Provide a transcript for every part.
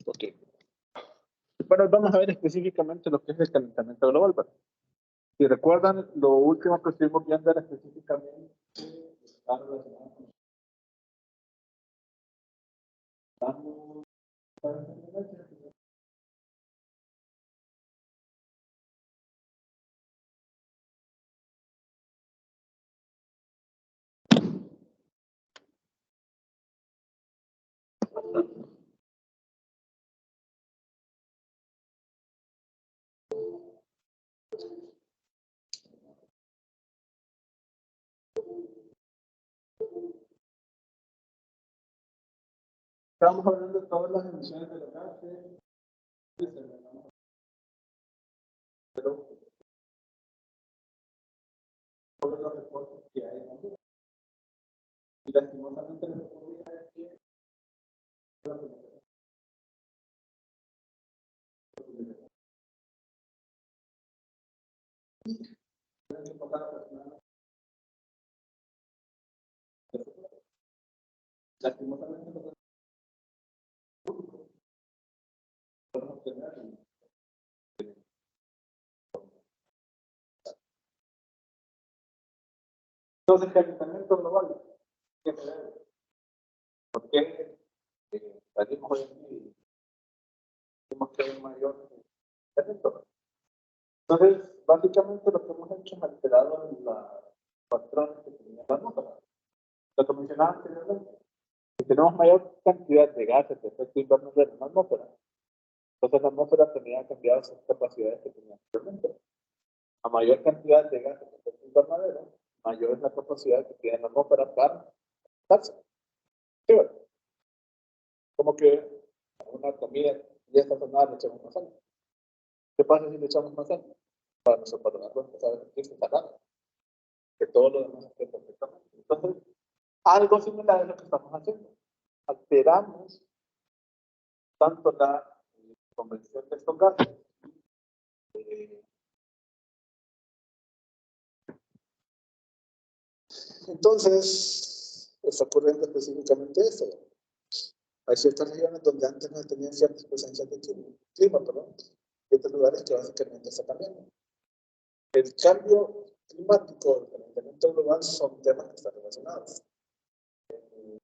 Ok. Bueno, vamos a ver específicamente lo que es el calentamiento global, ¿verdad? Si recuerdan, lo último que estuvimos viendo era específicamente está relacionado con estamos hablando de todas las emisiones de los gases, pero todos los reportes que hay en la vida. Y lastimosamente la ocurría es que lastimosamente no podemos obtener. Entonces, calentamiento global, ¿qué se debe? ¿Por qué salimos hoy en día y tenemos que hay mayor calentamiento? Entonces, básicamente lo que hemos hecho es alterado los patrones que tenía la atmósfera. Lo que mencionaba anteriormente, si tenemos mayor cantidad de gases de efecto invernadero en la atmósfera, entonces la atmósfera tenía cambiado sus capacidades que tenía anteriormente. A mayor cantidad de gases de efecto invernadero, mayor es la capacidad que tiene la atmósfera para adaptarse. ¿Sí, verdad? Como que a una comida ya está sazonada, le echamos más sal. ¿Qué pasa si le echamos más sal? Para nuestro paladar, pues saber que está salado, que todo lo demás esté perfectamente. Entonces, algo similar es lo que estamos haciendo. Alteramos tanto la conversión de estos gases. Entonces, está ocurriendo específicamente eso. Hay ciertas regiones donde antes no tenían ciertas presencias de clima, y otros lugares que básicamente está cambiando. El cambio climático, el calentamiento global son temas que están relacionados. El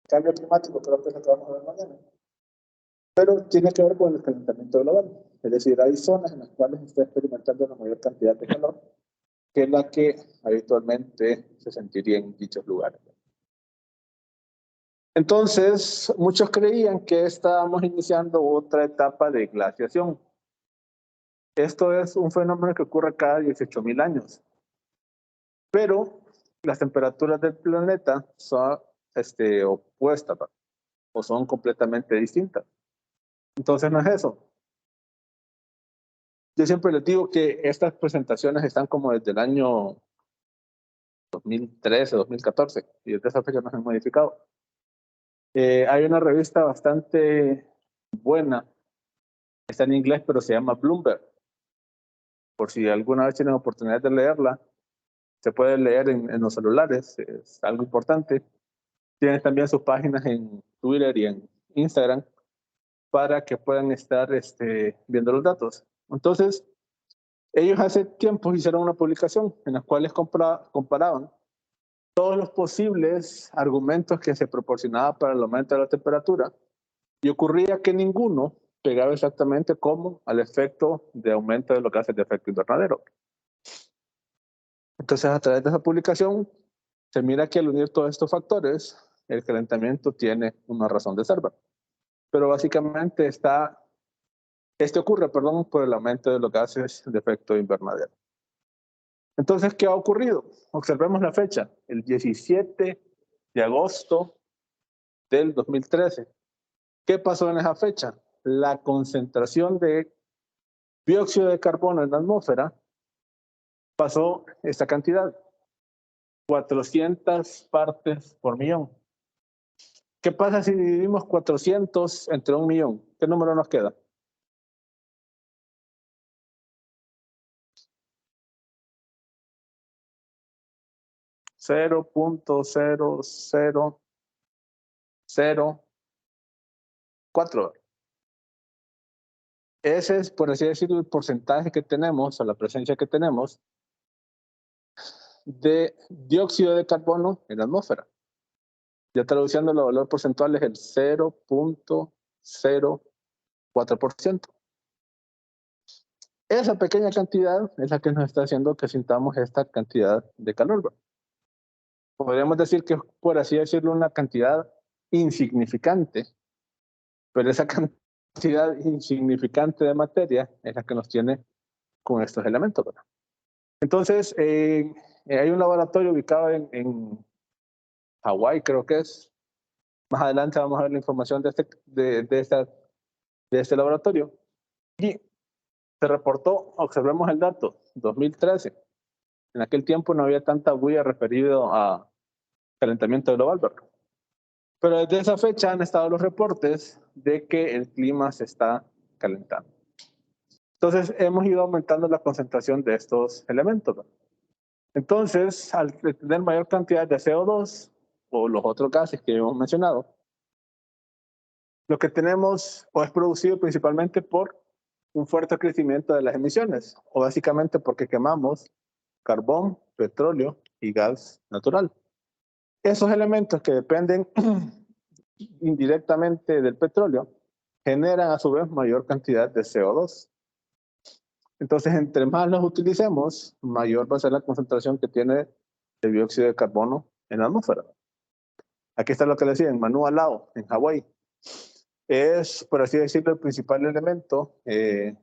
cambio climático creo que es lo que vamos a ver mañana. Pero tiene que ver con el calentamiento global. Es decir, hay zonas en las cuales se está experimentando una mayor cantidad de calor que la que habitualmente se sentiría en dichos lugares. Entonces, muchos creían que estábamos iniciando otra etapa de glaciación. Esto es un fenómeno que ocurre cada 18.000 años. Pero las temperaturas del planeta son opuestas, o son completamente distintas. Entonces no es eso. Yo siempre les digo que estas presentaciones están como desde el año 2013, 2014, y desde esa fecha no se han modificado. Hay una revista bastante buena, está en inglés, pero se llama Bloomberg. Por si alguna vez tienen oportunidad de leerla, se puede leer en los celulares, es algo importante. Tienen también sus páginas en Twitter y en Instagram para que puedan estar viendo los datos. Entonces, ellos hace tiempo hicieron una publicación en la cual comparaban todos los posibles argumentos que se proporcionaba para el aumento de la temperatura y ocurría que ninguno pegaba exactamente como al efecto de aumento de los gases de efecto invernadero. Entonces, a través de esa publicación, se mira que al unir todos estos factores, el calentamiento tiene una razón de ser. Pero básicamente ocurre por el aumento de los gases de efecto invernadero. Entonces, ¿qué ha ocurrido? Observemos la fecha, el 17 de agosto del 2013. ¿Qué pasó en esa fecha? La concentración de dióxido de carbono en la atmósfera pasó esta cantidad, 400 partes por millón. ¿Qué pasa si dividimos 400 entre 1 millón? ¿Qué número nos queda? 0.0004 4. Ese es, por así decirlo, el porcentaje que tenemos o la presencia que tenemos de dióxido de carbono en la atmósfera. Ya traduciendo el valor porcentual es el 0.04%. Esa pequeña cantidad es la que nos está haciendo que sintamos esta cantidad de calor. Podríamos decir que, por así decirlo, una cantidad insignificante, pero esa cantidad insignificante de materia es la que nos tiene con estos elementos, ¿verdad? Entonces, hay un laboratorio ubicado en Hawái, creo que es. Más adelante vamos a ver la información de este laboratorio. Y se reportó, observemos el dato, 2013. En aquel tiempo no había tanta bulla referido a calentamiento global, ¿verdad? Pero desde esa fecha han estado los reportes de que el clima se está calentando. Entonces hemos ido aumentando la concentración de estos elementos, ¿verdad? Entonces, al tener mayor cantidad de CO2 o los otros gases que hemos mencionado, lo que tenemos o es producido principalmente por un fuerte crecimiento de las emisiones, o básicamente porque quemamos carbón, petróleo y gas natural. Esos elementos que dependen indirectamente del petróleo generan a su vez mayor cantidad de CO2. Entonces, entre más los utilicemos, mayor va a ser la concentración que tiene el dióxido de carbono en la atmósfera. Aquí está lo que le decía en Manualao, en Hawái. Es, por así decirlo, el principal elemento en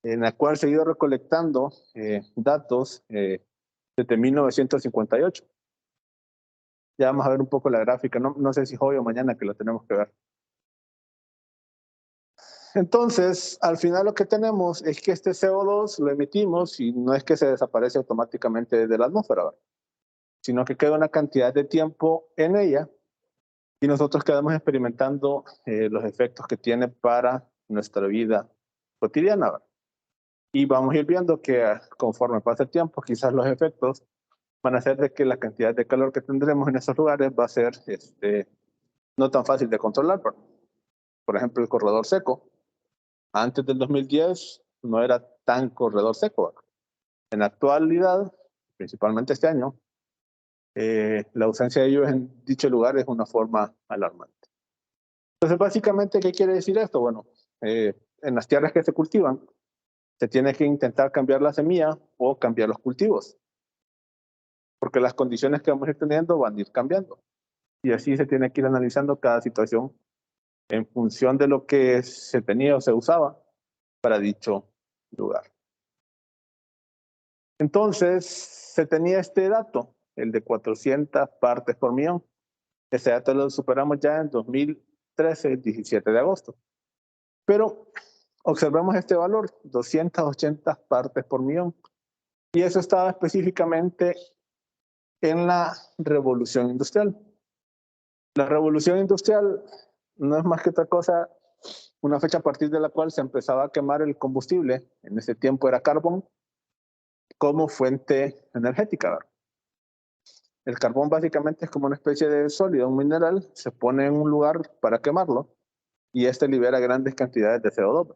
el cual se ha ido recolectando datos desde 1958. Ya vamos a ver un poco la gráfica, no sé si hoy o mañana que lo tenemos que ver. Entonces, al final lo que tenemos es que este CO2 lo emitimos y no es que se desaparece automáticamente de la atmósfera, ¿verdad? Sino que queda una cantidad de tiempo en ella y nosotros quedamos experimentando los efectos que tiene para nuestra vida cotidiana, ¿verdad? Y vamos a ir viendo que conforme pasa el tiempo, quizás los efectos van a ser de que la cantidad de calor que tendremos en esos lugares va a ser no tan fácil de controlar. Por ejemplo, el corredor seco. Antes del 2010 no era tan corredor seco, ¿verdad? En la actualidad, principalmente este año, la ausencia de ellos en dicho lugar es una forma alarmante. Entonces, básicamente, ¿qué quiere decir esto? Bueno, en las tierras que se cultivan, se tiene que intentar cambiar la semilla o cambiar los cultivos, porque las condiciones que vamos a ir teniendo van a ir cambiando. Y así se tiene que ir analizando cada situación en función de lo que se tenía o se usaba para dicho lugar. Entonces, se tenía este dato, el de 400 partes por millón. Ese dato lo superamos ya en 2013, 17 de agosto. Pero observemos este valor, 280 partes por millón. Y eso estaba específicamente en la revolución industrial. La revolución industrial no es más que otra cosa, una fecha a partir de la cual se empezaba a quemar el combustible, en ese tiempo era carbón, como fuente energética. El carbón básicamente es como una especie de sólido, un mineral, se pone en un lugar para quemarlo y este libera grandes cantidades de CO2.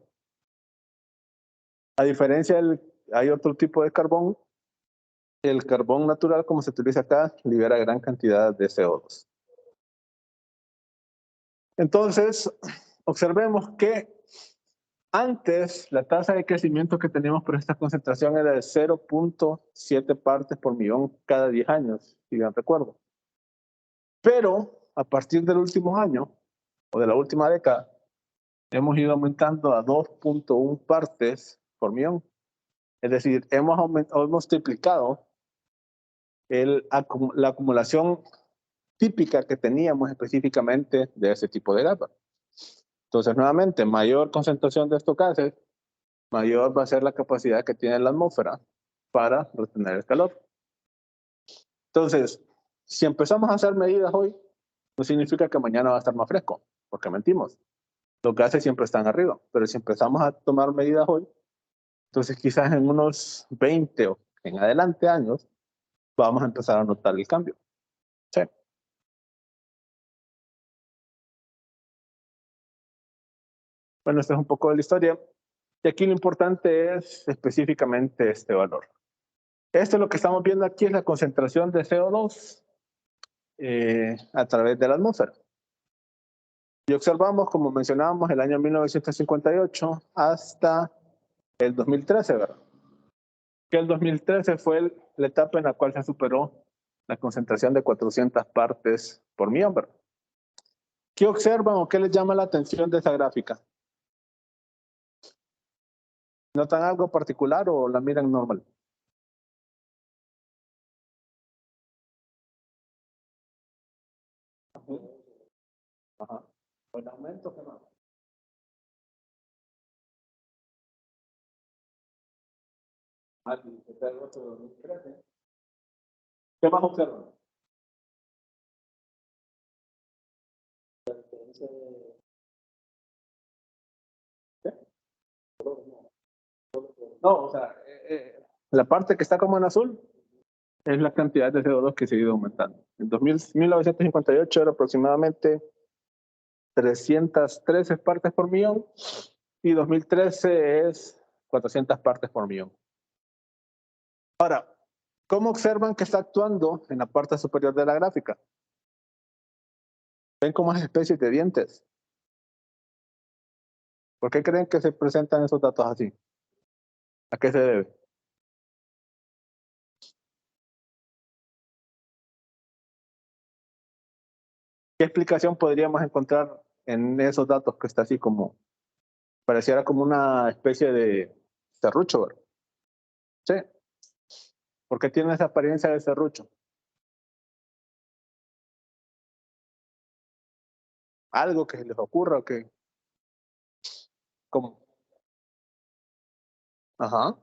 A diferencia hay otro tipo de carbón, el carbón natural como se utiliza acá libera gran cantidad de CO2. Entonces, observemos que antes la tasa de crecimiento que teníamos por esta concentración era de 0.7 partes por millón cada 10 años, si bien recuerdo. Pero a partir del último año o de la última década, hemos ido aumentando a 2.1 partes por millón. Es decir, hemos triplicado la acumulación típica que teníamos específicamente de ese tipo de gas. Entonces, nuevamente, mayor concentración de estos gases, mayor va a ser la capacidad que tiene la atmósfera para retener el calor. Entonces, si empezamos a hacer medidas hoy, no significa que mañana va a estar más fresco, porque mentimos. Los gases siempre están arriba, pero si empezamos a tomar medidas hoy, entonces quizás en unos 20 o en adelante años, vamos a empezar a notar el cambio. Sí. Bueno, esto es un poco de la historia. Y aquí lo importante es específicamente este valor. Esto lo que estamos viendo aquí es la concentración de CO2 a través de la atmósfera. Y observamos, como mencionábamos, el año 1958 hasta el 2013, ¿verdad? Que el 2013 fue la etapa en la cual se superó la concentración de 400 partes por millón, ¿verdad? ¿Qué observan o qué les llama la atención de esa gráfica? ¿Notan algo particular o la miran normal? Ajá. ¿Buen aumento? ¿Qué más? Ah, este es el otro 2013. ¿Qué más observan? ¿Qué? No, o sea, la parte que está como en azul es la cantidad de CO2 que ha seguido aumentando. En 1958 era aproximadamente 313 partes por millón y 2013 es 400 partes por millón. Ahora, ¿cómo observan que está actuando en la parte superior de la gráfica? ¿Ven como especies de dientes? ¿Por qué creen que se presentan esos datos así? ¿A qué se debe? ¿Qué explicación podríamos encontrar en esos datos que está así como, pareciera como una especie de serrucho, ¿verdad? Sí, ¿por qué tiene esa apariencia de serrucho? Algo que se les ocurra o que, como, ajá.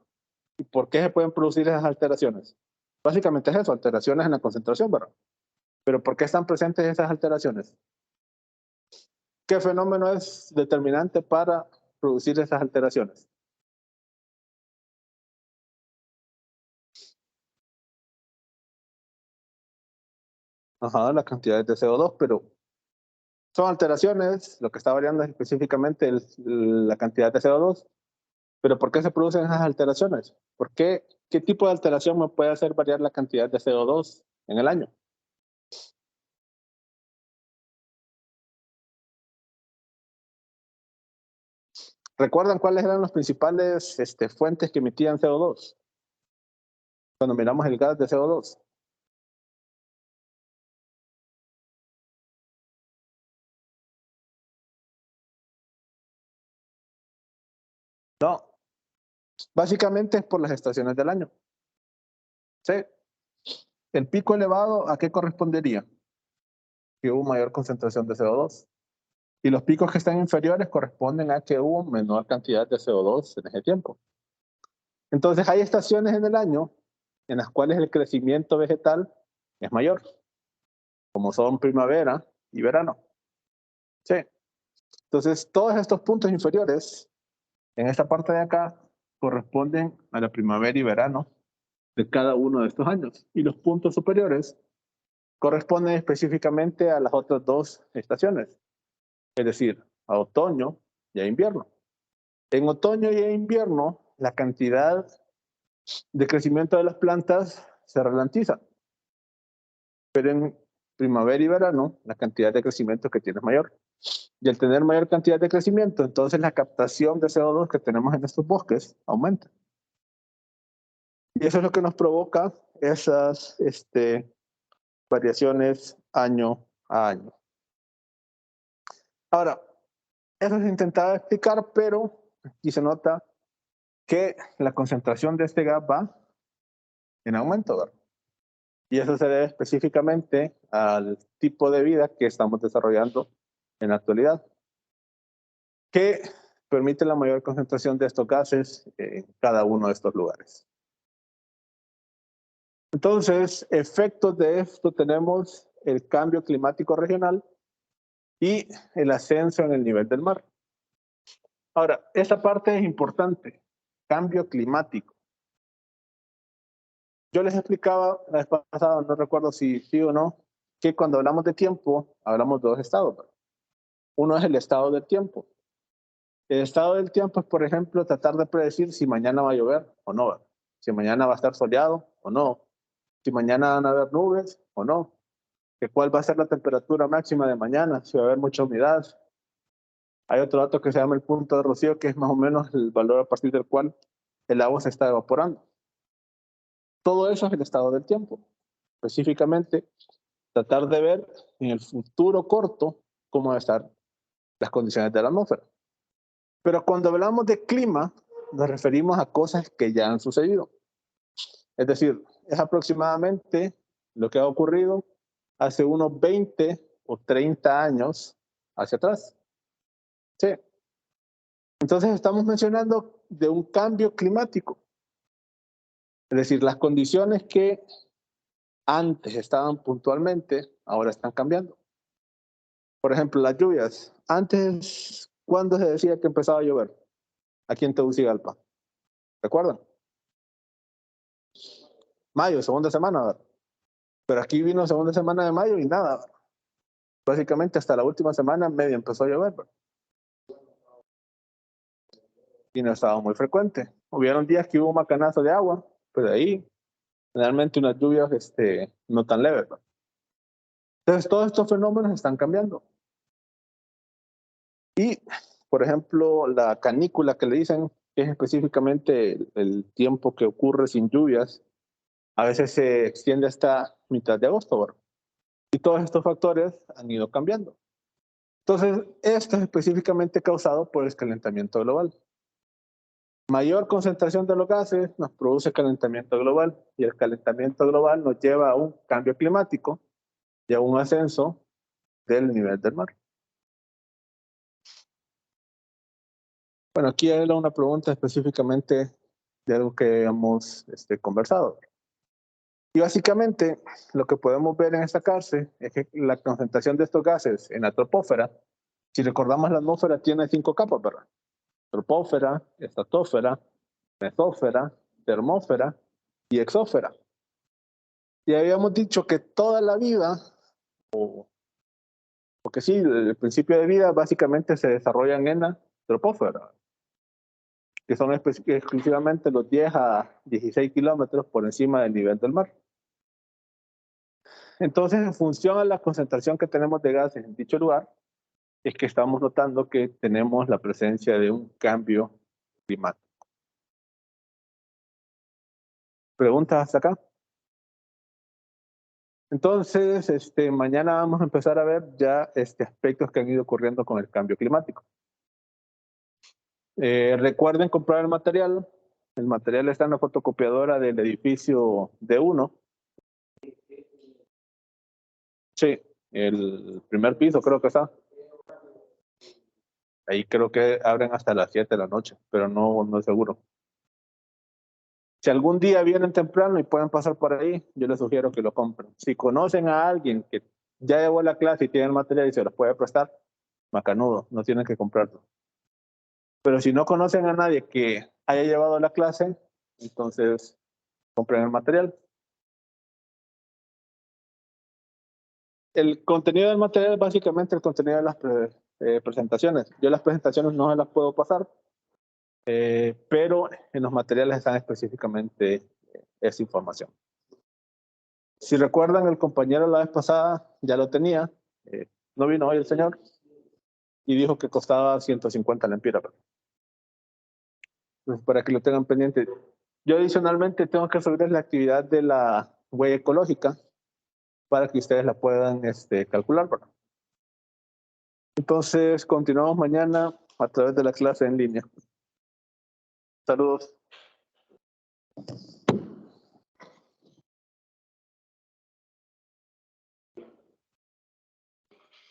¿Y por qué se pueden producir esas alteraciones? Básicamente es eso, alteraciones en la concentración, ¿verdad? Pero ¿por qué están presentes esas alteraciones? ¿Qué fenómeno es determinante para producir esas alteraciones? Ajá, la cantidad de CO2, pero son alteraciones, lo que está variando es específicamente la cantidad de CO2, pero ¿por qué se producen esas alteraciones? ¿Por qué? ¿Qué tipo de alteración me puede hacer variar la cantidad de CO2 en el año? ¿Recuerdan cuáles eran las principales fuentes que emitían CO2 cuando miramos el gas de CO2? No, básicamente es por las estaciones del año. Sí, el pico elevado, ¿a qué correspondería? Que hubo mayor concentración de CO2. Y los picos que están inferiores corresponden a que hubo menor cantidad de CO2 en ese tiempo. Entonces hay estaciones en el año en las cuales el crecimiento vegetal es mayor, como son primavera y verano. Sí. Entonces todos estos puntos inferiores en esta parte de acá corresponden a la primavera y verano de cada uno de estos años. Y los puntos superiores corresponden específicamente a las otras dos estaciones, es decir, a otoño y a invierno. En otoño y en invierno, la cantidad de crecimiento de las plantas se ralentiza, pero en primavera y verano, la cantidad de crecimiento que tiene es mayor. Y al tener mayor cantidad de crecimiento, entonces la captación de CO2 que tenemos en estos bosques aumenta. Y eso es lo que nos provoca esas variaciones año a año. Ahora, eso se intentaba explicar, pero aquí se nota que la concentración de este gas va en aumento, ¿verdad? Y eso se debe específicamente al tipo de vida que estamos desarrollando en la actualidad, que permite la mayor concentración de estos gases en cada uno de estos lugares. Entonces, efectos de esto tenemos el cambio climático regional y el ascenso en el nivel del mar. Ahora, esta parte es importante, cambio climático. Yo les explicaba la vez pasada, no recuerdo si sí o no, que cuando hablamos de tiempo, hablamos de dos estados, ¿verdad? Uno es el estado del tiempo. El estado del tiempo es, por ejemplo, tratar de predecir si mañana va a llover o no, si mañana va a estar soleado o no, si mañana van a haber nubes o no, que cuál va a ser la temperatura máxima de mañana, si va a haber mucha humedad. Hay otro dato que se llama el punto de rocío, que es más o menos el valor a partir del cual el agua se está evaporando. Todo eso es el estado del tiempo. Específicamente, tratar de ver en el futuro corto cómo van a estar las condiciones de la atmósfera. Pero cuando hablamos de clima, nos referimos a cosas que ya han sucedido. Es decir, es aproximadamente lo que ha ocurrido hace unos 20 o 30 años hacia atrás. Sí. Entonces estamos mencionando de un cambio climático. Es decir, las condiciones que antes estaban puntualmente, ahora están cambiando. Por ejemplo, las lluvias. Antes, ¿cuándo se decía que empezaba a llover? Aquí en Tegucigalpa. ¿Recuerdan? Mayo, segunda semana, ¿verdad? Pero aquí vino segunda semana de mayo y nada, ¿verdad? Básicamente hasta la última semana medio empezó a llover, ¿verdad? Y no estaba muy frecuente. Hubieron días que hubo un macanazo de agua, pero de ahí, generalmente unas lluvias no tan leves, ¿verdad? Entonces, todos estos fenómenos están cambiando. Y, por ejemplo, la canícula que le dicen, que es específicamente el tiempo que ocurre sin lluvias, a veces se extiende hasta mitad de agosto, ¿verdad? Y todos estos factores han ido cambiando. Entonces, esto es específicamente causado por el calentamiento global. Mayor concentración de los gases nos produce calentamiento global y el calentamiento global nos lleva a un cambio climático y a un ascenso del nivel del mar. Bueno, aquí hay una pregunta específicamente de algo que hemos conversado. Y básicamente lo que podemos ver en esta cárcel es que la concentración de estos gases en la troposfera, si recordamos la atmósfera tiene 5 capas, ¿verdad? Troposfera, estratosfera, mesósfera, termósfera y exósfera. Y habíamos dicho que toda la vida, porque sí, el principio de vida básicamente se desarrollan en la troposfera, que son exclusivamente los 10 a 16 kilómetros por encima del nivel del mar. Entonces, en función a la concentración que tenemos de gases en dicho lugar, es que estamos notando que tenemos la presencia de un cambio climático. ¿Preguntas hasta acá? Entonces, mañana vamos a empezar a ver ya aspectos que han ido ocurriendo con el cambio climático. Recuerden comprar el material. El material está en la fotocopiadora del edificio D1. Sí, el primer piso creo que está. Ahí creo que abren hasta las 7 de la noche, pero no es seguro. Si algún día vienen temprano y pueden pasar por ahí, yo les sugiero que lo compren. Si conocen a alguien que ya llevó la clase y tiene el material y se los puede prestar, macanudo, no tienen que comprarlo. Pero si no conocen a nadie que haya llevado la clase, entonces compren el material. El contenido del material es básicamente el contenido de las presentaciones. Yo las presentaciones no se las puedo pasar, pero en los materiales están específicamente esa información. Si recuerdan, el compañero la vez pasada ya lo tenía, no vino hoy el señor, y dijo que costaba 150 lempiras. Pues para que lo tengan pendiente. Yo adicionalmente tengo que subirles la actividad de la huella ecológica para que ustedes la puedan calcular. ¿Verdad? Entonces, continuamos mañana a través de la clase en línea. Saludos.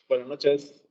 Buenas noches.